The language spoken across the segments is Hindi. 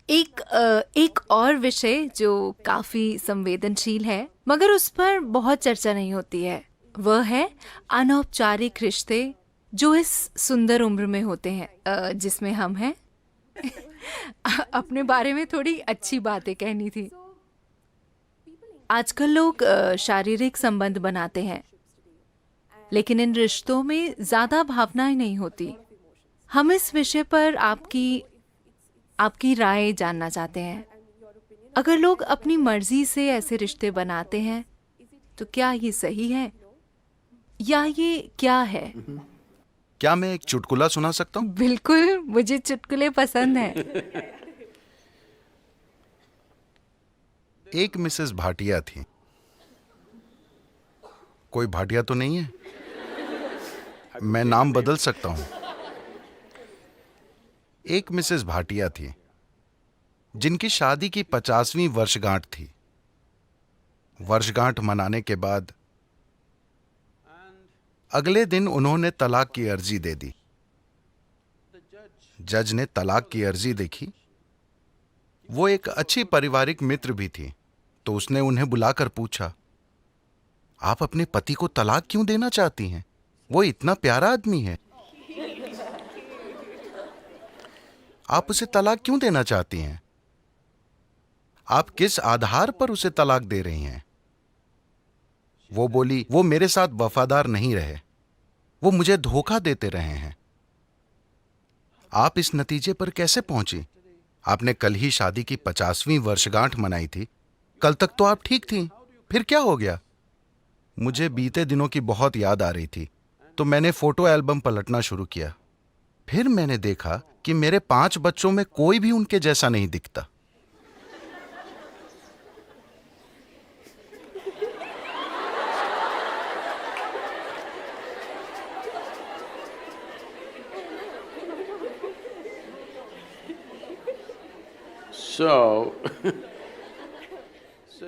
एक और विषय जो काफी संवेदनशील है मगर उस पर बहुत चर्चा नहीं होती है, वह है अनौपचारिक रिश्ते जो इस सुंदर उम्र में होते हैं, जिसमें हम हैं। अपने बारे में थोड़ी अच्छी बातें कहनी थी। आजकल लोग शारीरिक संबंध बनाते हैं, लेकिन इन रिश्तों में ज्यादा भावनाएं नहीं होती। हम इस विषय पर आपकी आपकी राय जानना चाहते हैं। अगर लोग अपनी मर्जी से ऐसे रिश्ते बनाते हैं तो क्या ये सही है या ये क्या है? क्या मैं एक चुटकुला सुना सकता हूँ? बिल्कुल, मुझे चुटकुले पसंद हैं। एक मिसेस भाटिया थी। कोई भाटिया तो नहीं है? मैं नाम बदल सकता हूँ। एक मिसेस भाटिया थी जिनकी शादी की 50वीं वर्षगांठ थी। वर्षगांठ मनाने के बाद अगले दिन उन्होंने तलाक की अर्जी दे दी। जज ने तलाक की अर्जी देखी। वो एक अच्छी पारिवारिक मित्र भी थी, तो उसने उन्हें बुलाकर पूछा, आप अपने पति को तलाक क्यों देना चाहती हैं? वो इतना प्यारा आदमी है। आप उसे तलाक क्यों देना चाहती हैं? आप किस आधार पर उसे तलाक दे रही हैं? वो बोली, वो मेरे साथ वफादार नहीं रहे, वो मुझे धोखा देते रहे हैं। आप इस नतीजे पर कैसे पहुंची? आपने कल ही शादी की 50वीं वर्षगांठ मनाई थी। कल तक तो आप ठीक थी, फिर क्या हो गया? मुझे बीते दिनों की बहुत याद आ रही थी, तो मैंने फोटो एल्बम पलटना शुरू किया। फिर मैंने देखा कि मेरे 5 बच्चों में कोई भी उनके जैसा नहीं दिखता।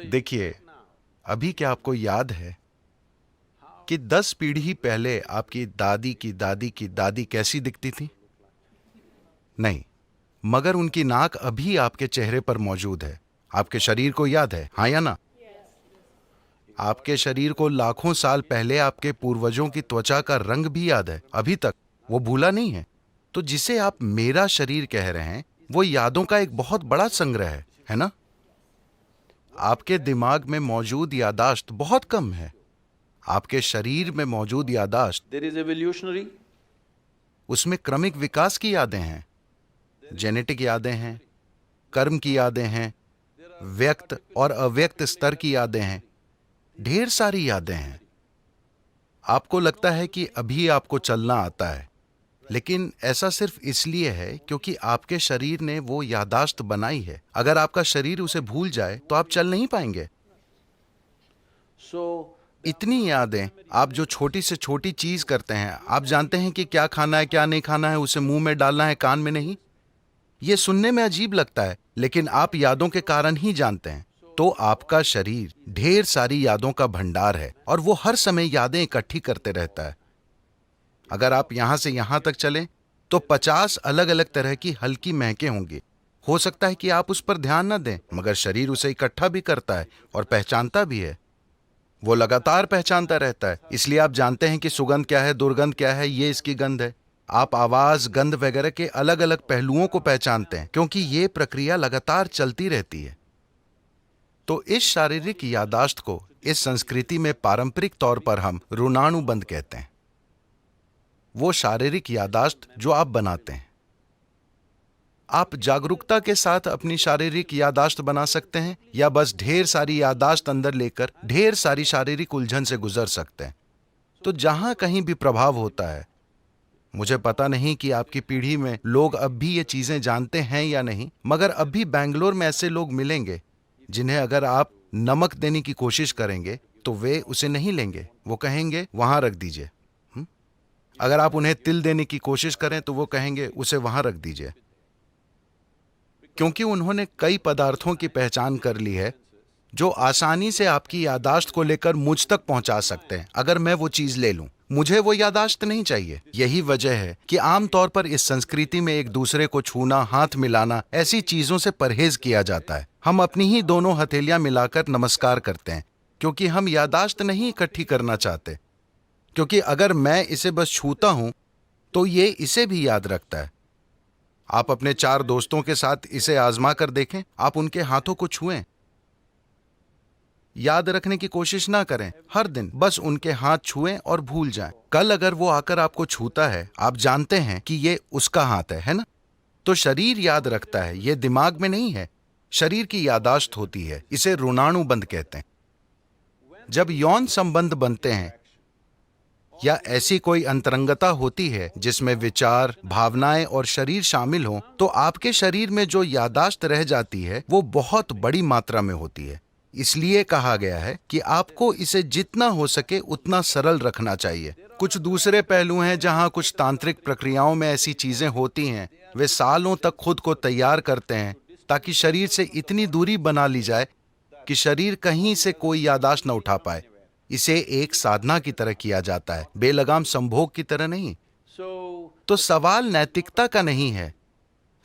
देखिए, अभी क्या आपको याद है कि 10 पीढ़ी पहले आपकी दादी की दादी की दादी कैसी दिखती थी? नहीं, मगर उनकी नाक अभी आपके चेहरे पर मौजूद है। आपके शरीर को याद है, हाँ या ना? आपके शरीर को लाखों साल पहले आपके पूर्वजों की त्वचा का रंग भी याद है, अभी तक वो भूला नहीं है। तो जिसे आप मेरा शरीर कह रहे हैं, वो यादों का एक बहुत बड़ा संग्रह है ना? आपके दिमाग में मौजूद यादाश्त बहुत कम है। आपके शरीर में मौजूद यादाश्त, There is evolutionary. उसमें क्रमिक विकास की यादें हैं, जेनेटिक यादें हैं, कर्म की यादें हैं, व्यक्त और अव्यक्त स्तर की यादें हैं, ढेर सारी यादें हैं। आपको लगता है कि अभी आपको चलना आता है, लेकिन ऐसा सिर्फ इसलिए है क्योंकि आपके शरीर ने वो यादाश्त बनाई है। अगर आपका शरीर उसे भूल जाए तो आप चल नहीं पाएंगे। So इतनी यादें, आप जो छोटी से छोटी चीज करते हैं, आप जानते हैं कि क्या खाना है क्या नहीं खाना है, उसे मुंह में डालना है कान में नहीं। ये सुनने में अजीब लगता है, लेकिन आप यादों के कारण ही जानते हैं। तो आपका शरीर ढेर सारी यादों का भंडार है और वो हर समय यादें इकट्ठी करते रहता है। अगर आप यहां से यहां तक चलें तो 50 अलग अलग तरह की हल्की महकें होंगी। हो सकता है कि आप उस पर ध्यान न दें, मगर शरीर उसे इकट्ठा भी करता है और पहचानता भी है। वो लगातार पहचानता रहता है, इसलिए आप जानते हैं कि सुगंध क्या है, दुर्गंध क्या है, ये इसकी गंध है। आप आवाज, गंध वगैरह के अलग अलग पहलुओं को पहचानते हैं, क्योंकि ये प्रक्रिया लगातार चलती रहती है। तो इस शारीरिक यादाश्त को इस संस्कृति में पारंपरिक तौर पर हम ऋणानुबंध कहते हैं। वो शारीरिक यादाश्त जो आप बनाते हैं। आप जागरूकता के साथ अपनी शारीरिक यादाश्त बना सकते हैं, या बस ढेर सारी यादाश्त अंदर लेकर ढेर सारी शारीरिक उलझन से गुजर सकते हैं। तो जहां कहीं भी प्रभाव होता है, मुझे पता नहीं कि आपकी पीढ़ी में लोग अब भी ये चीजें जानते हैं या नहीं, मगर अब भी बैंगलोर में ऐसे लोग मिलेंगे जिन्हें अगर आप नमक देने की कोशिश करेंगे तो वे उसे नहीं लेंगे। वो कहेंगे वहां रख दीजिए। अगर आप उन्हें तिल देने की कोशिश करें तो वो कहेंगे उसे वहां रख दीजिए, क्योंकि उन्होंने कई पदार्थों की पहचान कर ली है जो आसानी से आपकी यादाश्त को लेकर मुझ तक पहुंचा सकते हैं। अगर मैं वो चीज ले लूं, मुझे वो यादाश्त नहीं चाहिए। यही वजह है कि आमतौर पर इस संस्कृति में एक दूसरे को छूना, हाथ मिलाना, ऐसी चीजों से परहेज किया जाता है। हम अपनी ही दोनों हथेलियां मिलाकर नमस्कार करते हैं, क्योंकि हम यादाश्त नहीं इकट्ठी करना चाहते। क्योंकि अगर मैं इसे बस छूता हूं तो ये इसे भी याद रखता है। आप अपने 4 दोस्तों के साथ इसे आजमा कर देखें। आप उनके हाथों को छुएं, याद रखने की कोशिश ना करें। हर दिन बस उनके हाथ छुएं और भूल जाएं। कल अगर वो आकर आपको छूता है, आप जानते हैं कि ये उसका हाथ है ना? तो शरीर याद रखता है, ये दिमाग में नहीं है। शरीर की यादाश्त होती है, इसे ऋणानुबंध कहते हैं। जब यौन संबंध बनते हैं या ऐसी कोई अंतरंगता होती है जिसमें विचार, भावनाएं और शरीर शामिल हों, तो आपके शरीर में जो यादाश्त रह जाती है वो बहुत बड़ी मात्रा में होती है। इसलिए कहा गया है कि आपको इसे जितना हो सके उतना सरल रखना चाहिए। कुछ दूसरे पहलू हैं जहां कुछ तांत्रिक प्रक्रियाओं में ऐसी चीजें होती हैं। वे सालों तक खुद को तैयार करते हैं ताकि शरीर से इतनी दूरी बना ली जाए कि शरीर कहीं से कोई यादाश्त न उठा पाए। इसे एक साधना की तरह किया जाता है, बेलगाम संभोग की तरह नहीं। so तो सवाल नैतिकता का नहीं है।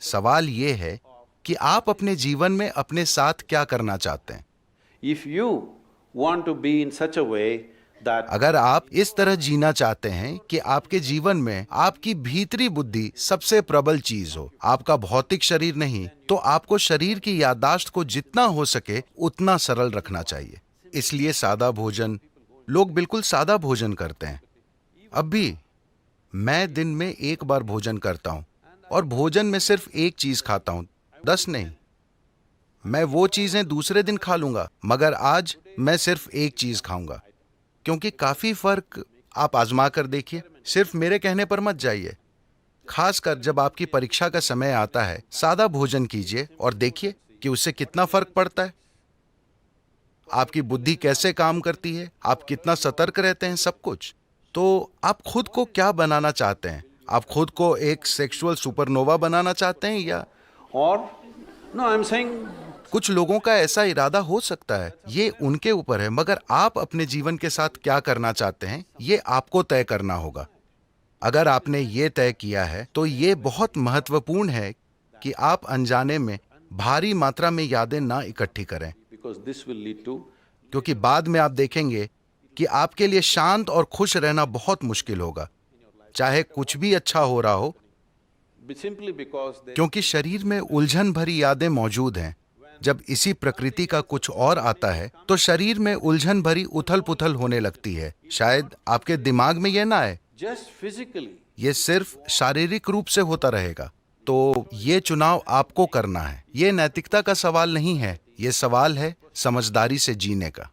सवाल ये है कि आप अपने जीवन में अपने साथ क्या करना चाहते हैं। if you want to be in such a way that अगर आप इस तरह जीना चाहते हैं कि आपके जीवन में आपकी भीतरी बुद्धि सबसे प्रबल चीज हो, आपका भौतिक शरीर नहीं, तो आपको शरीर की याददाश्त को जितना हो सके उतना सरल रखना चाहिए। इसलिए सादा भोजन, लोग बिल्कुल सादा भोजन करते हैं। अब भी मैं दिन में 1 बार भोजन करता हूं और भोजन में सिर्फ एक चीज खाता हूं, 10 नहीं। मैं वो चीजें दूसरे दिन खा लूंगा, मगर आज मैं सिर्फ एक चीज खाऊंगा। क्योंकि काफी फर्क आप आजमा कर देखिए, सिर्फ मेरे कहने पर मत जाइए। खासकर जब आपकी परीक्षा का समय आता है, सादा भोजन कीजिए और देखिए कि उससे कितना फर्क पड़ता है। आपकी बुद्धि कैसे काम करती है, आप कितना सतर्क रहते हैं, सब कुछ। तो आप खुद को क्या बनाना चाहते हैं? आप खुद को एक सेक्सुअल सुपरनोवा बनाना चाहते हैं या or no I'm saying कुछ लोगों का ऐसा इरादा हो सकता है, ये उनके ऊपर है। मगर आप अपने जीवन के साथ क्या करना चाहते हैं, ये आपको तय करना होगा। अगर आपने ये तय किया है तो ये बहुत महत्वपूर्ण है कि आप अनजाने में भारी मात्रा में यादें ना इकट्ठी करें, because this will lead to क्योंकि बाद में आप देखेंगे कि आपके लिए शांत और खुश रहना बहुत मुश्किल होगा, चाहे कुछ भी अच्छा हो रहा हो, simply because they क्योंकि शरीर में उलझन भरी यादें मौजूद हैं। जब इसी प्रकृति का कुछ और आता है तो शरीर में उलझन भरी उथल पुथल होने लगती है। शायद आपके दिमाग में यह ना आए, just physically ये सिर्फ शारीरिक रूप से होता रहेगा। तो ये चुनाव आपको करना है। ये नैतिकता का सवाल नहीं है, ये सवाल है समझदारी से जीने का।